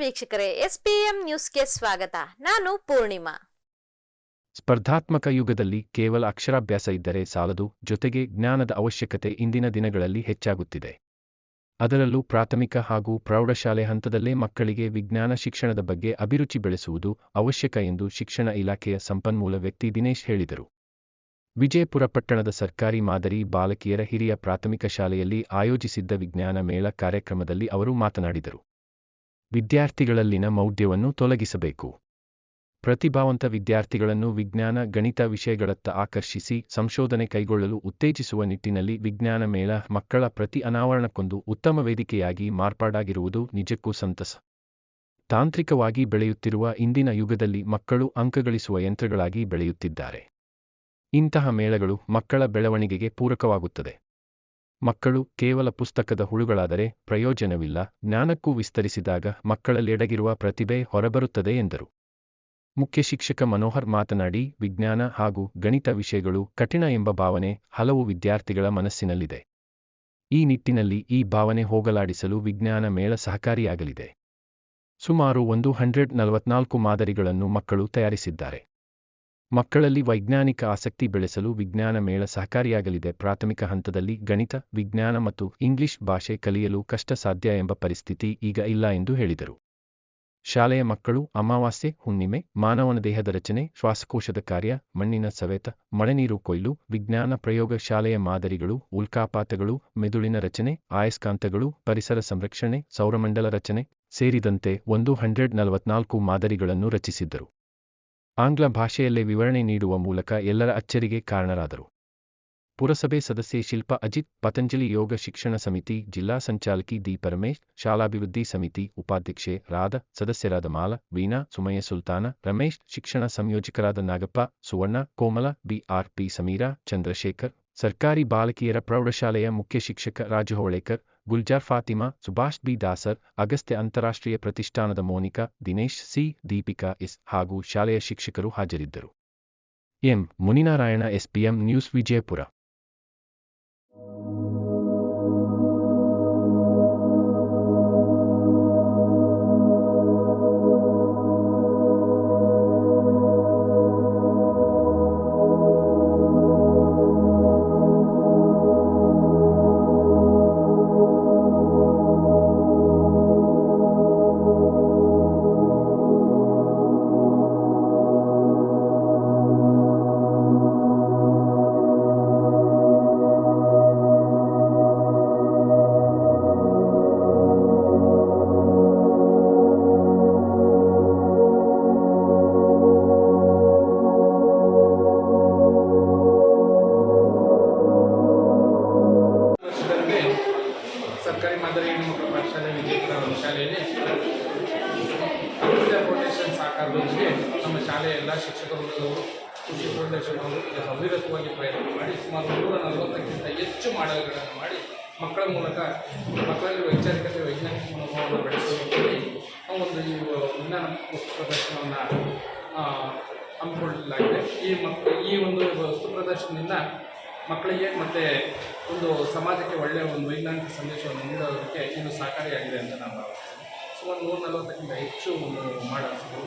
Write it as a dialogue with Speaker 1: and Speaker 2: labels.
Speaker 1: ವೀಕ್ಷಕರೇ, ಎಸ್ಪಿಎಂ ನ್ಯೂಸ್ಗೆ ಸ್ವಾಗತ. ನಾನು ಪೂರ್ಣಿಮಾ.
Speaker 2: ಸ್ಪರ್ಧಾತ್ಮಕ ಯುಗದಲ್ಲಿ ಕೇವಲ ಅಕ್ಷರಾಭ್ಯಾಸ ಇದ್ದರೆ ಸಾಲದು, ಜೊತೆಗೆ ಜ್ಞಾನದ ಅವಶ್ಯಕತೆ ಇಂದಿನ ದಿನಗಳಲ್ಲಿ ಹೆಚ್ಚಾಗುತ್ತಿದೆ. ಅದರಲ್ಲೂ ಪ್ರಾಥಮಿಕ ಹಾಗೂ ಪ್ರೌಢಶಾಲೆ ಹಂತದಲ್ಲೇ ಮಕ್ಕಳಿಗೆ ವಿಜ್ಞಾನ ಶಿಕ್ಷಣದ ಬಗ್ಗೆ ಅಭಿರುಚಿ ಬೆಳೆಸುವುದು ಅವಶ್ಯಕ ಎಂದು ಶಿಕ್ಷಣ ಇಲಾಖೆಯ ಸಂಪನ್ಮೂಲ ವ್ಯಕ್ತಿ ದಿನೇಶ್ ಹೇಳಿದರು. ವಿಜಯಪುರ ಪಟ್ಟಣದ ಸರ್ಕಾರಿ ಮಾದರಿ ಬಾಲಕಿಯರ ಹಿರಿಯ ಪ್ರಾಥಮಿಕ ಶಾಲೆಯಲ್ಲಿ ಆಯೋಜಿಸಿದ್ದ ವಿಜ್ಞಾನ ಮೇಳ ಕಾರ್ಯಕ್ರಮದಲ್ಲಿ ಅವರು ಮಾತನಾಡಿದರು. ವಿದ್ಯಾರ್ಥಿಗಳಲ್ಲಿನ ಮೌಢ್ಯವನ್ನು ತೊಲಗಿಸಬೇಕು. ಪ್ರತಿಭಾವಂತ ವಿದ್ಯಾರ್ಥಿಗಳನ್ನು ವಿಜ್ಞಾನ, ಗಣಿತ ವಿಷಯಗಳತ್ತ ಆಕರ್ಷಿಸಿ ಸಂಶೋಧನೆ ಕೈಗೊಳ್ಳಲು ಉತ್ತೇಜಿಸುವ ನಿಟ್ಟಿನಲ್ಲಿ ವಿಜ್ಞಾನ ಮೇಳ ಮಕ್ಕಳ ಪ್ರತಿ ಅನಾವರಣಕ್ಕೊಂದು ಉತ್ತಮ ವೇದಿಕೆಯಾಗಿ ಮಾರ್ಪಾಡಾಗಿರುವುದು ನಿಜಕ್ಕೂ ಸಂತಸ. ತಾಂತ್ರಿಕವಾಗಿ ಬೆಳೆಯುತ್ತಿರುವ ಇಂದಿನ ಯುಗದಲ್ಲಿ ಮಕ್ಕಳು ಅಂಕಗಳಿಸುವ ಯಂತ್ರಗಳಾಗಿ ಬೆಳೆಯುತ್ತಿದ್ದಾರೆ. ಇಂತಹ ಮೇಳಗಳು ಮಕ್ಕಳ ಬೆಳವಣಿಗೆಗೆ ಪೂರಕವಾಗುತ್ತದೆ. ಮಕ್ಕಳು ಕೇವಲ ಪುಸ್ತಕದ ಹುಳುಗಳಾದರೆ ಪ್ರಯೋಜನವಿಲ್ಲ, ಜ್ಞಾನಕ್ಕೂ ವಿಸ್ತರಿಸಿದಾಗ ಮಕ್ಕಳಲ್ಲೆಡಗಿರುವ ಪ್ರತಿಭೆ ಹೊರಬರುತ್ತದೆ ಎಂದರು. ಮುಖ್ಯ ಶಿಕ್ಷಕ ಮನೋಹರ್ ಮಾತನಾಡಿ, ವಿಜ್ಞಾನ ಹಾಗೂ ಗಣಿತ ವಿಷಯಗಳು ಕಠಿಣ ಎಂಬ ಭಾವನೆ ಹಲವು ವಿದ್ಯಾರ್ಥಿಗಳ ಮನಸ್ಸಿನಲ್ಲಿದೆ. ಈ ನಿಟ್ಟಿನಲ್ಲಿ ಈ ಭಾವನೆ ಹೋಗಲಾಡಿಸಲು ವಿಜ್ಞಾನ ಮೇಳ ಸಹಕಾರಿಯಾಗಲಿದೆ. ಸುಮಾರು 144 ಮಾದರಿಗಳನ್ನು ಮಕ್ಕಳು ತಯಾರಿಸಿದ್ದಾರೆ. ಮಕ್ಕಳಲ್ಲಿ ವೈಜ್ಞಾನಿಕ ಆಸಕ್ತಿ ಬೆಳೆಸಲು ವಿಜ್ಞಾನ ಮೇಳ ಸಹಕಾರಿಯಾಗಲಿದೆ. ಪ್ರಾಥಮಿಕ ಹಂತದಲ್ಲಿ ಗಣಿತ, ವಿಜ್ಞಾನ ಮತ್ತು ಇಂಗ್ಲಿಷ್ ಭಾಷೆ ಕಲಿಯಲು ಕಷ್ಟ ಸಾಧ್ಯ ಎಂಬ ಪರಿಸ್ಥಿತಿ ಈಗ ಇಲ್ಲ ಎಂದು ಹೇಳಿದರು. ಶಾಲೆಯ ಮಕ್ಕಳು ಅಮಾವಾಸ್ಯೆ, ಹುಣ್ಣಿಮೆ, ಮಾನವನ ದೇಹದ ರಚನೆ, ಶ್ವಾಸಕೋಶದ ಕಾರ್ಯ, ಮಣ್ಣಿನ ಸವೆತ, ಮಳೆನೀರು ಕೊಯ್ಲು, ವಿಜ್ಞಾನ ಪ್ರಯೋಗ ಶಾಲೆಯ ಮಾದರಿಗಳು, ಉಲ್ಕಾಪಾತಗಳು, ಮೆದುಳಿನ ರಚನೆ, ಆಯಸ್ಕಾಂತಗಳು, ಪರಿಸರ ಸಂರಕ್ಷಣೆ, ಸೌರಮಂಡಲ ರಚನೆ ಸೇರಿದಂತೆ 144 ಮಾದರಿಗಳನ್ನು ರಚಿಸಿದ್ದರು. ಆಂಗ್ಲ ಭಾಷೆಯಲ್ಲೇ ವಿವರಣೆ ನೀಡುವ ಮೂಲಕ ಎಲ್ಲರ ಅಚ್ಚರಿಗೆ ಕಾರಣರಾದರು. ಪುರಸಭೆ ಸದಸ್ಯೆ ಶಿಲ್ಪಾ ಅಜಿತ್, ಪತಂಜಲಿ ಯೋಗ ಶಿಕ್ಷಣ ಸಮಿತಿ ಜಿಲ್ಲಾ ಸಂಚಾಲಕಿ ದಿ ಪರಮೇಶ್, ಶಾಲಾಭಿವೃದ್ಧಿ ಸಮಿತಿ ಉಪಾಧ್ಯಕ್ಷೆ ರಾಧ, ಸದಸ್ಯರಾದ ಮಾಲಾ, ವೀಣಾ, ಸುಮಯ್ಯ, ಸುಲ್ತಾನ, ರಮೇಶ್, ಶಿಕ್ಷಣ ಸಂಯೋಜಕರಾದ ನಾಗಪ್ಪ, ಸುವರ್ಣ, ಕೋಮಲ, ಬಿಆರ್ಪಿ ಸಮೀರಾ, ಚಂದ್ರಶೇಖರ್, ಸರ್ಕಾರಿ ಬಾಲಕಿಯರ ಪ್ರೌಢಶಾಲೆಯ ಮುಖ್ಯ ಶಿಕ್ಷಕ ರಾಜು ಹೊಳೇಕರ್, ಗುಲ್ಜಾರ್ ಫಾತಿಮಾ, ಸುಭಾಷ್ ಬಿ ದಾಸರ್, ಅಗಸ್ತ್ಯ ಅಂತಾರಾಷ್ಟ್ರೀಯ ಪ್ರತಿಷ್ಠಾನದ ಮೋನಿಕಾ, ದಿನೇಶ್ ಸಿ, ದೀಪಿಕಾ ಎಸ್ ಹಾಗೂ ಶಾಲೆಯ ಶಿಕ್ಷಕರು ಹಾಜರಿದ್ದರು. M Muninarayana, SPM news, Vijayapura.
Speaker 3: ಸರ್ಕಾರಿ ಮಾದರಿ ಹೆಣ್ಣುಮಕ್ಕಳ ಪಾಠಶಾಲೆ ವಿಜಯಪುರ ಶಾಲೆಯಲ್ಲಿ ಅಗಸ್ತ್ಯ ಫೌಂಡೇಶನ್ ಸಹಕಾರದೊಂದಿಗೆ ನಮ್ಮ ಶಾಲೆಯ ಎಲ್ಲ ಶಿಕ್ಷಕರುಗಳವರು, ಕೃಷಿ ಫೌಂಡೇಶನ್ ಅವರು ಅವಿರತವಾಗಿ ಪ್ರಯತ್ನ ಮಾಡಿ ಸುಮಾರು 140ಕ್ಕಿಂತ ಹೆಚ್ಚು ಮಾಡೆಲ್ಗಳನ್ನು ಮಾಡಿ ಮಕ್ಕಳ ಮೂಲಕ ಮಕ್ಕಳಲ್ಲಿ ವೈಚಾರಿಕತೆ, ವೈಜ್ಞಾನಿಕ ಮನೋಭಾವವನ್ನು ಬೆಳೆಸುವುದರಲ್ಲಿ ಒಂದು ವಿಜ್ಞಾನ ವಸ್ತು ಪ್ರದರ್ಶನವನ್ನು ಹಮ್ಮಿಕೊಳ್ಳಲಾಗಿದೆ. ಈ ಒಂದು ವಸ್ತು ಪ್ರದರ್ಶನದಿಂದ ಮಕ್ಕಳಿಗೆ ಮತ್ತು ಒಂದು ಸಮಾಜಕ್ಕೆ ಒಳ್ಳೆಯ ಒಂದು ವೈಜ್ಞಾನಿಕ ಸಂದೇಶವನ್ನು ನೀಡೋದಕ್ಕೆ ಇದು ಸಹಕಾರಿಯಾಗಿದೆ ಅಂತ ನಾನು ಭಾವಿಸ್ತೇನೆ. ಸುಮಾರು 140ಕ್ಕಿಂತ ಹೆಚ್ಚು ಮಾಡಲ್ಸ್ಗಳು